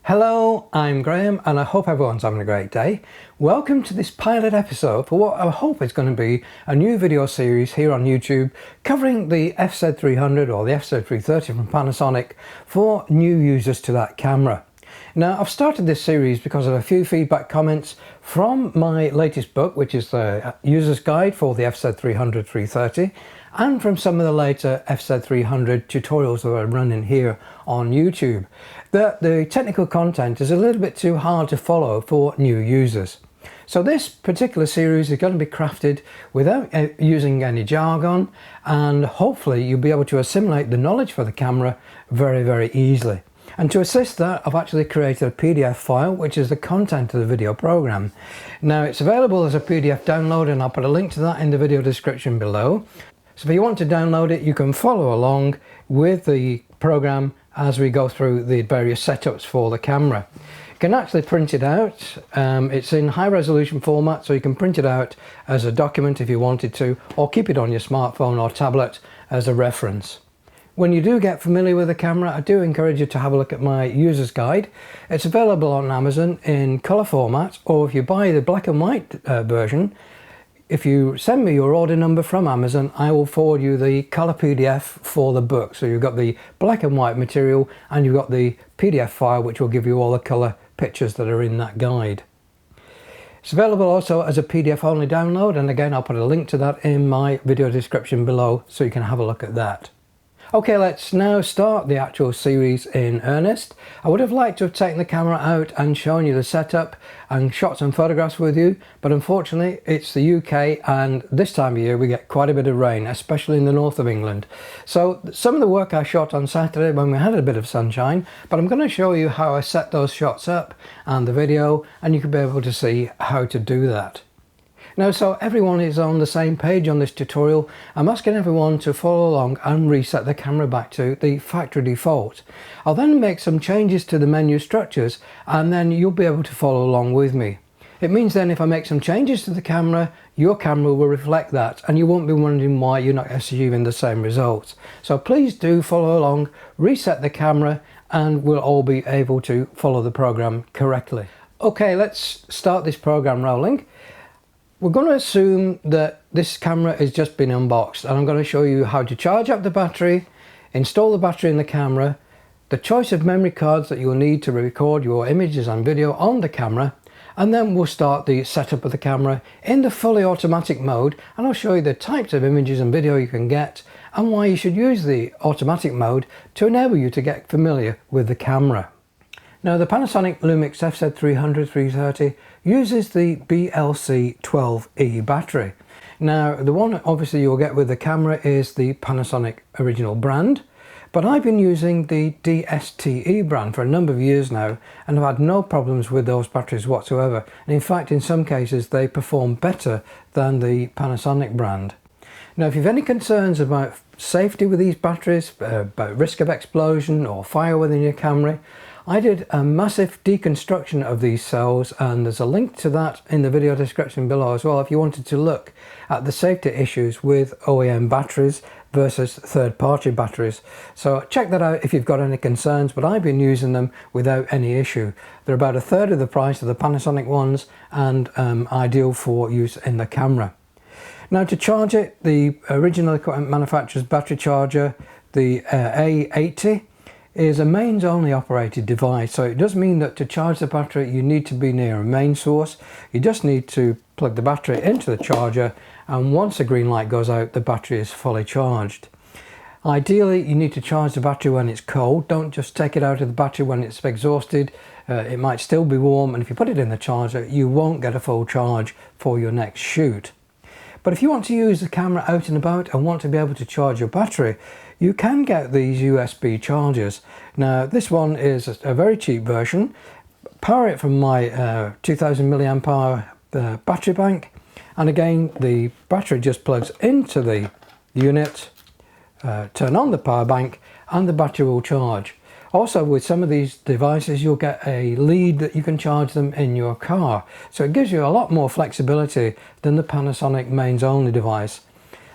Hello, I'm Graham and I hope everyone's having a great day. Welcome to this pilot episode for what I hope is going to be a new video series here on YouTube covering the FZ300 or the FZ330 from Panasonic for new users to that camera. Now, I've started this series because of a few feedback comments from my latest book, which is the user's guide for the FZ300 330, and from some of the later FZ300 tutorials that I'm running here on YouTube, that the technical content is a little bit too hard to follow for new users. So this particular series is going to be crafted without using any jargon, and hopefully you'll be able to assimilate the knowledge for the camera very easily. And to assist that, I've actually created a PDF file, which is the content of the video program. Now, it's available as a PDF download, and I'll put a link to that in the video description below. So if you want to download it, you can follow along with the program as we go through the various setups for the camera. You can actually print it out. It's in high resolution format, so you can print it out as a document if you wanted to, or keep it on your smartphone or tablet as a reference. When you do get familiar with the camera, I do encourage you to have a look at my user's guide. It's available on Amazon in colour format, or if you buy the black and white version, if you send me your order number from Amazon, I will forward you the colour PDF for the book. So you've got the black and white material and you've got the PDF file, which will give you all the colour pictures that are in that guide. It's available also as a PDF only download, and again I'll put a link to that in my video description below so you can have a look at that. Okay, let's now start the actual series in earnest. I would have liked to have taken the camera out and shown you the setup and shot some photographs with you, but unfortunately it's the UK and this time of year we get quite a bit of rain, especially in the north of England. So some of the work I shot on Saturday when we had a bit of sunshine, but I'm going to show you how I set those shots up and the video, and you can be able to see how to do that. Now, so everyone is on the same page on this tutorial, I'm asking everyone to follow along and reset the camera back to the factory default. I'll then make some changes to the menu structures and then you'll be able to follow along with me. It means then if I make some changes to the camera, your camera will reflect that and you won't be wondering why you're not achieving the same results. So please do follow along, reset the camera, and we'll all be able to follow the program correctly. Okay, let's start this program rolling. We're going to assume that this camera has just been unboxed, and I'm going to show you how to charge up the battery, install the battery in the camera, the choice of memory cards that you'll need to record your images and video on the camera, and then we'll start the setup of the camera in the fully automatic mode, and I'll show you the types of images and video you can get and why you should use the automatic mode to enable you to get familiar with the camera. Now, the Panasonic Lumix FZ300 330 uses the BLC12E battery. Now, the one obviously you'll get with the camera is the Panasonic original brand, but I've been using the DSTE brand for a number of years now and I've had no problems with those batteries whatsoever. And in fact, in some cases they perform better than the Panasonic brand. Now, if you've any concerns about safety with these batteries, about risk of explosion or fire within your camera, I did a massive deconstruction of these cells, and there's a link to that in the video description below as well if you wanted to look at the safety issues with OEM batteries versus third-party batteries. So check that out if you've got any concerns, but I've been using them without any issue. They're about a third of the price of the Panasonic ones and ideal for use in the camera. Now, to charge it, the original equipment manufacturer's battery charger, the A80, is a mains only operated device, so it does mean that to charge the battery you need to be near a main source. You just need to plug the battery into the charger, and once the green light goes out the battery is fully charged. Ideally you need to charge the battery when it's cold. Don't just take it out of the battery when it's exhausted. It might still be warm, and if you put it in the charger you won't get a full charge for your next shoot. But if you want to use the camera out and about and want to be able to charge your battery, you can get these USB chargers. Now, this one is a very cheap version. Power it from my 2000 milliamp hour battery bank, and again the battery just plugs into the unit, turn on the power bank, and the battery will charge. Also, with some of these devices you'll get a lead that you can charge them in your car, so it gives you a lot more flexibility than the Panasonic mains only device.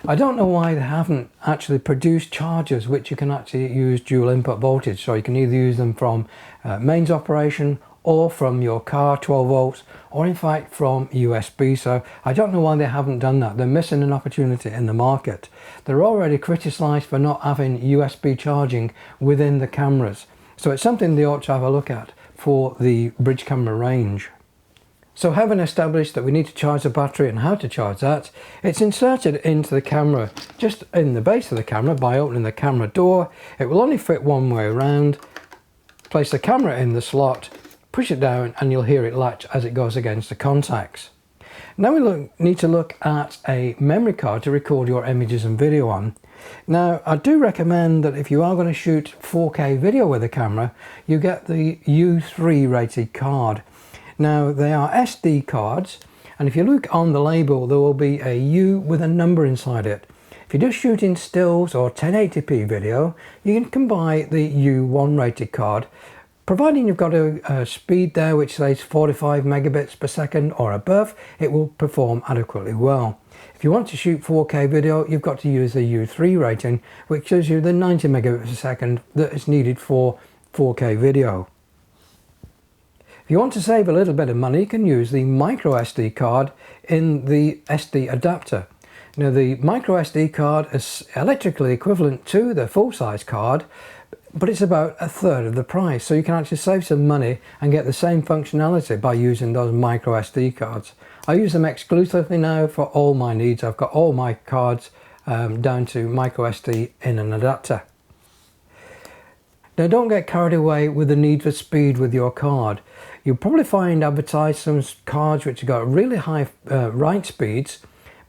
I don't know why they haven't actually produced chargers which you can actually use dual input voltage, so you can either use them from mains operation or from your car 12 volts, or in fact from USB. So I don't know why they haven't done that. They're missing an opportunity in the market. They're already criticized for not having USB charging within the cameras, so it's something they ought to have a look at for the bridge camera range. So having established that we need to charge the battery and how to charge that, it's inserted into the camera just in the base of the camera by opening the camera door. It will only fit one way around. Place the camera in the slot, push it down, and you'll hear it latch as it goes against the contacts. Now we need to look at a memory card to record your images and video on. Now I do recommend that if you are going to shoot 4K video with the camera, you get the U3 rated card. Now they are SD cards, and if you look on the label there will be a U with a number inside it. If you're just shooting stills or 1080p video, you can buy the U1 rated card, providing you've got a speed there which says 45 megabits per second or above. It will perform adequately well. If you want to shoot 4K video, you've got to use the U3 rating, which gives you the 90 megabits per second that is needed for 4K video. If you want to save a little bit of money, you can use the micro SD card in the SD adapter. Now the micro SD card is electrically equivalent to the full-size card, but it's about a third of the price, so you can actually save some money and get the same functionality by using those micro SD cards. I use them exclusively now for all my needs. I've got all my cards down to micro SD in an adapter. Now don't get carried away with the need for speed with your card. You'll probably find advertised some cards which have got really high write speeds,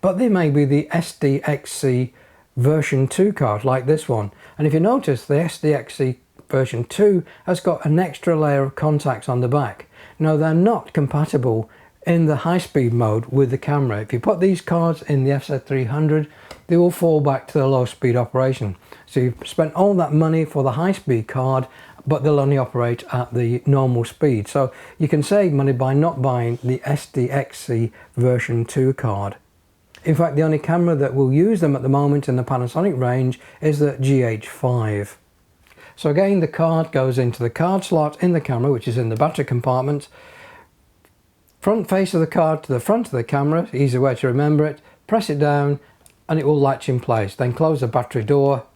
but they may be the SDXC version 2 card like this one. And if you notice, the SDXC version 2 has got an extra layer of contacts on the back. Now they're not compatible in the high speed mode with the camera. If you put these cards in the FZ300, they will fall back to the low speed operation. So you've spent all that money for the high speed card, but they'll only operate at the normal speed. So you can save money by not buying the SDXC version 2 card. In fact, the only camera that will use them at the moment in the Panasonic range is the GH5. So again, the card goes into the card slot in the camera, which is in the battery compartment. Front face of the card to the front of the camera, easy way to remember it. Press it down and it will latch in place. Then close the battery door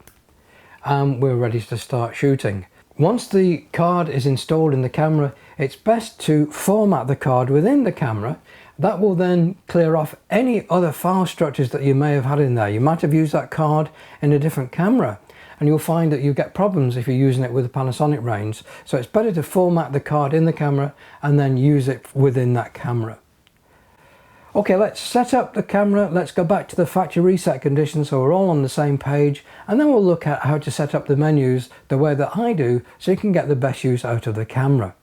and we're ready to start shooting. Once the card is installed in the camera, it's best to format the card within the camera. That will then clear off any other file structures that you may have had in there. You might have used that card in a different camera, and you'll find that you get problems if you're using it with the Panasonic range. So it's better to format the card in the camera and then use it within that camera. Okay, let's set up the camera. Let's go back to the factory reset conditions so we're all on the same page, and then we'll look at how to set up the menus the way that I do so you can get the best use out of the camera.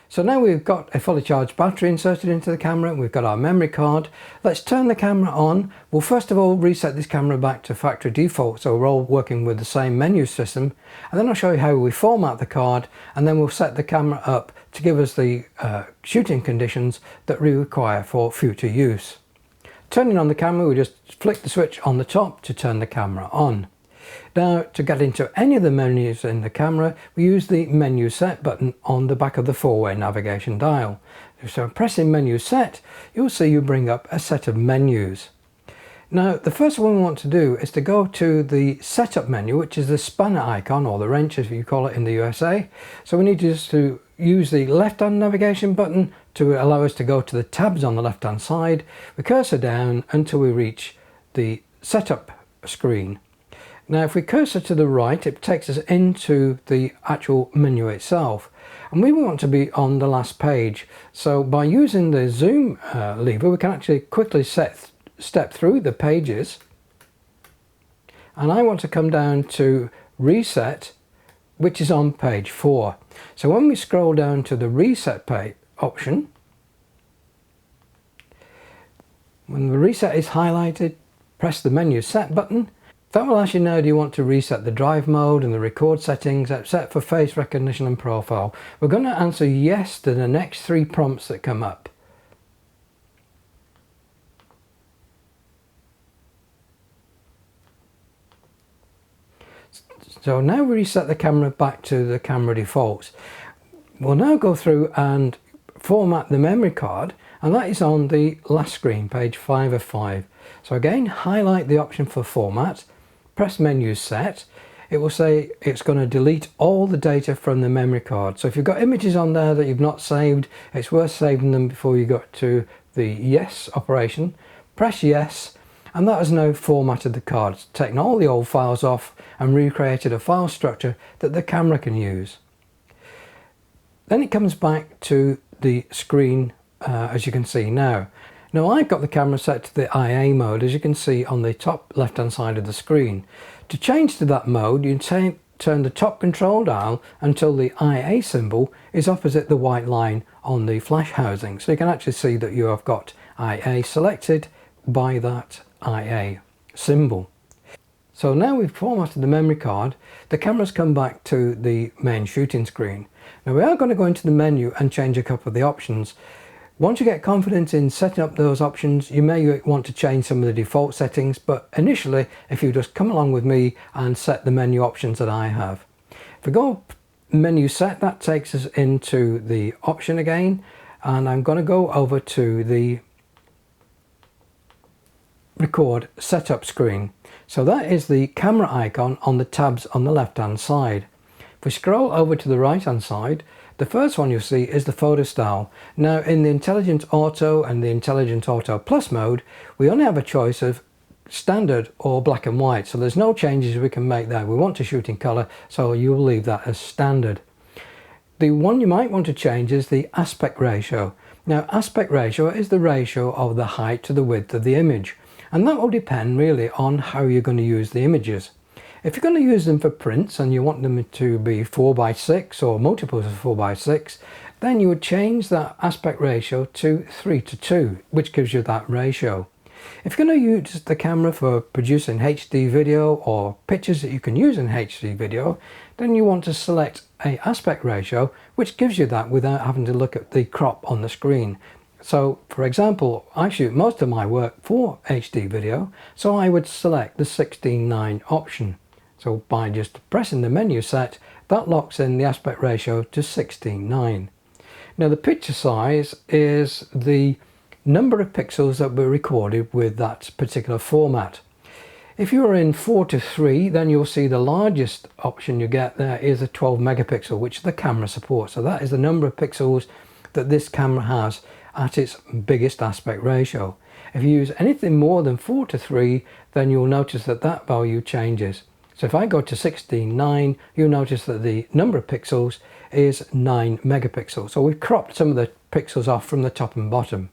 So now we've got a fully charged battery inserted into the camera, we've got our memory card. Let's turn the camera on. We'll first of all reset this camera back to factory default so we're all working with the same menu system, and then I'll show you how we format the card, and then we'll set the camera up to give us the shooting conditions that we require for future use. Turning on the camera, we just flick the switch on the top to turn the camera on. Now, to get into any of the menus in the camera, we use the menu set button on the back of the 4-way navigation dial. So pressing menu set, you'll see you bring up a set of menus. Now, the first one we want to do is to go to the setup menu, which is the spanner icon, or the wrench as you call it in the USA. So we need just to use the left-hand navigation button to allow us to go to the tabs on the left-hand side. We cursor down until we reach the setup screen. Now if we cursor to the right, it takes us into the actual menu itself, and we want to be on the last page. So by using the zoom lever, we can actually quickly step through the pages, and I want to come down to reset, which is on page 4. So when we scroll down to the reset page option, when the reset is highlighted, press the menu set button. That will ask you now, do you want to reset the drive mode and the record settings except for face recognition and profile. We're going to answer yes to the next 3 prompts that come up. So now we reset the camera back to the camera defaults. We'll now go through and format the memory card, and that is on the last screen, page 5 of 5. So again, highlight the option for format, press menu set. It will say it's going to delete all the data from the memory card. So if you've got images on there that you've not saved, it's worth saving them before you go to the yes operation. Press yes, and that has now formatted the card. It's taken all the old files off and recreated a file structure that the camera can use. Then it comes back to the screen as you can see now. Now I've got the camera set to the IA mode, as you can see on the top left hand side of the screen. To change to that mode, you turn the top control dial until the IA symbol is opposite the white line on the flash housing. So you can actually see that you have got IA selected by that IA symbol. So now we've formatted the memory card, the camera's come back to the main shooting screen. Now we are going to go into the menu and change a couple of the options. Once you get confident in setting up those options, you may want to change some of the default settings, but initially, if you just come along with me and set the menu options that I have. If we go menu set, that takes us into the option again, and I'm going to go over to the record setup screen. So that is the camera icon on the tabs on the left hand side. If we scroll over to the right hand side, the first one you'll see is the photo style. Now in the Intelligent Auto and the Intelligent Auto Plus mode, we only have a choice of standard or black and white, so there's no changes we can make there. We want to shoot in color, so you'll leave that as standard. The one you might want to change is the aspect ratio. Now aspect ratio is the ratio of the height to the width of the image, and that will depend really on how you're going to use the images. If you're going to use them for prints and you want them to be 4:6 or multiples of 4:6, then you would change that aspect ratio to 3:2, which gives you that ratio. If you're going to use the camera for producing HD video or pictures that you can use in HD video, then you want to select an aspect ratio which gives you that without having to look at the crop on the screen. So for example, I shoot most of my work for HD video, so I would select the 16:9 option. So by just pressing the menu set, that locks in the aspect ratio to 16:9. Now the picture size is the number of pixels that were recorded with that particular format. If you are in 4:3, then you'll see the largest option you get there is a 12 megapixel, which the camera supports. So that is the number of pixels that this camera has at its biggest aspect ratio. If you use anything more than 4:3, then you'll notice that that value changes. So if I go to 16:9, you'll notice that the number of pixels is 9 megapixels. So we've cropped some of the pixels off from the top and bottom.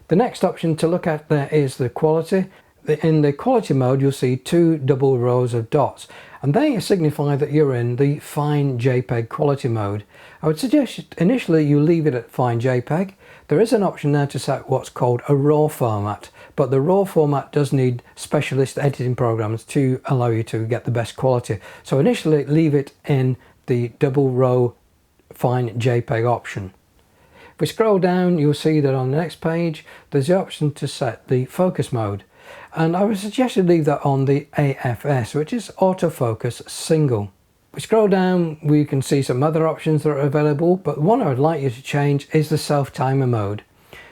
The next option to look at there is the quality. In the quality mode, you'll see two double rows of dots, and they signify that you're in the fine JPEG quality mode. I would suggest initially you leave it at fine JPEG. There is an option there to set what's called a RAW format, but the RAW format does need specialist editing programs to allow you to get the best quality. So initially leave it in the double row fine JPEG option. If we scroll down, you'll see that on the next page there's the option to set the focus mode, and I would suggest you leave that on the AFS, which is autofocus single. If we scroll down, we can see some other options that are available, but one I would like you to change is the self timer mode.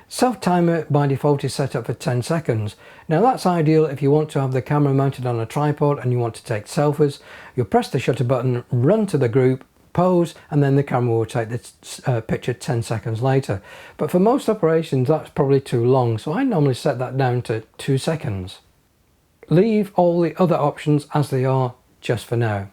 Self timer by default is set up for 10 seconds. Now that's ideal if you want to have the camera mounted on a tripod and you want to take selfies. You'll press the shutter button, run to the group, pose, and then the camera will take the picture 10 seconds later. But for most operations that's probably too long, so I normally set that down to 2 seconds. Leave all the other options as they are just for now.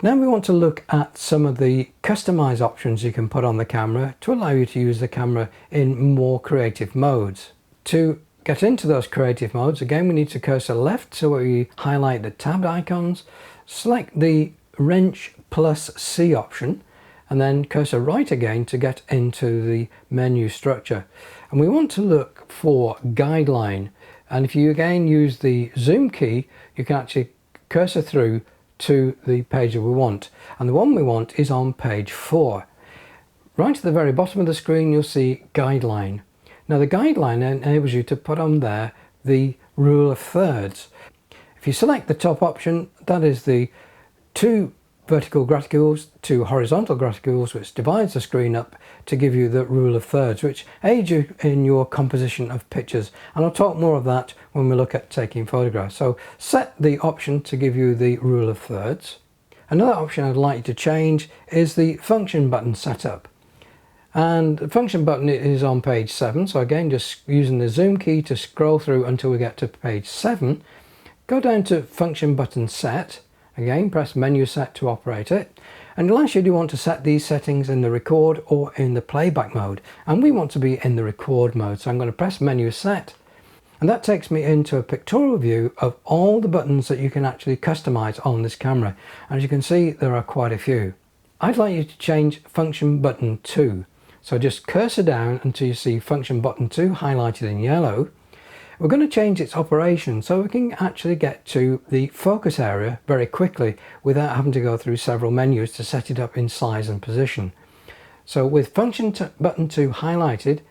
Now we want to look at some of the customize options you can put on the camera to allow you to use the camera in more creative modes. To get into those creative modes, again we need to cursor left so we highlight the tabbed icons, select the wrench plus C option, and then cursor right again to get into the menu structure. And we want to look for guideline, and if you again use the zoom key, you can actually cursor through to the page that we want, and the one we want is on page 4. Right at the very bottom of the screen you'll see guideline. Now the guideline enables you to put on there the rule of thirds. If you select the top option, that is the 2 vertical graticules, 2 horizontal graticules, which divides the screen up to give you the rule of thirds, which aids you in your composition of pictures. And I'll talk more of that when we look at taking photographs. So set the option to give you the rule of thirds. Another option I'd like you to change is the function button setup. And the function button is on page 7. So again, just using the zoom key to scroll through until we get to page 7. Go down to function button set. Again, press menu set to operate it. And it'll ask you, do you want to set these settings in the record or in the playback mode? And we want to be in the record mode. So I'm going to press menu set. And that takes me into a pictorial view of all the buttons that you can actually customize on this camera. As you can see, there are quite a few. I'd like you to change function button 2. So just cursor down until you see function button 2 highlighted in yellow. We're going to change its operation so we can actually get to the focus area very quickly without having to go through several menus to set it up in size and position. So with function button 2 highlighted,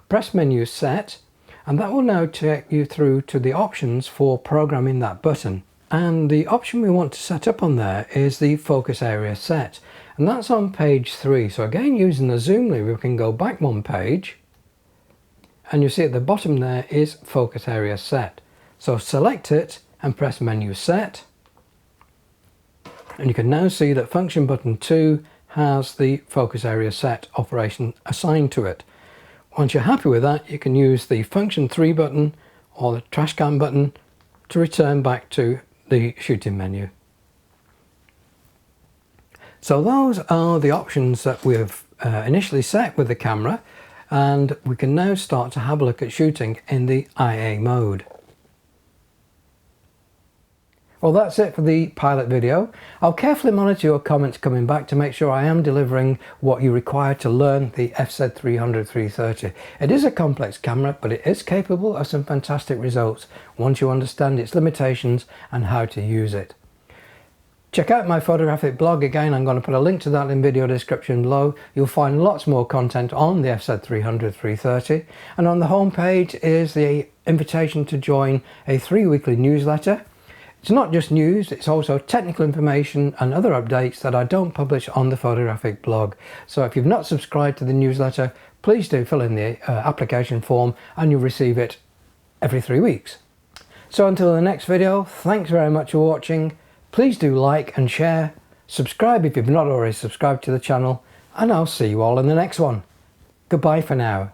press menu set, and that will now take you through to the options for programming that button. And the option we want to set up on there is the focus area set, and that's on page 3. So again, using the zoom lever, we can go back 1 page. And you see at the bottom there is focus area set. So select it and press menu set. And you can now see that function button 2 has the focus area set operation assigned to it. Once you're happy with that, you can use the function 3 button or the trash can button to return back to the shooting menu. So those are the options that we've initially set with the camera. And we can now start to have a look at shooting in the IA mode. Well, that's it for the pilot video. I'll carefully monitor your comments coming back to make sure I am delivering what you require to learn the FZ300-330. It is a complex camera, but it is capable of some fantastic results once you understand its limitations and how to use it. Check out my photographic blog. Again, I'm going to put a link to that in video description below. You'll find lots more content on the FZ300-330, and on the home page is the invitation to join a 3 weekly newsletter. It's not just news, it's also technical information and other updates that I don't publish on the photographic blog. So if you've not subscribed to the newsletter, please do fill in the application form and you'll receive it every 3 weeks. So until the next video, thanks very much for watching. Please do like and share, subscribe if you've not already subscribed to the channel, and I'll see you all in the next one. Goodbye for now.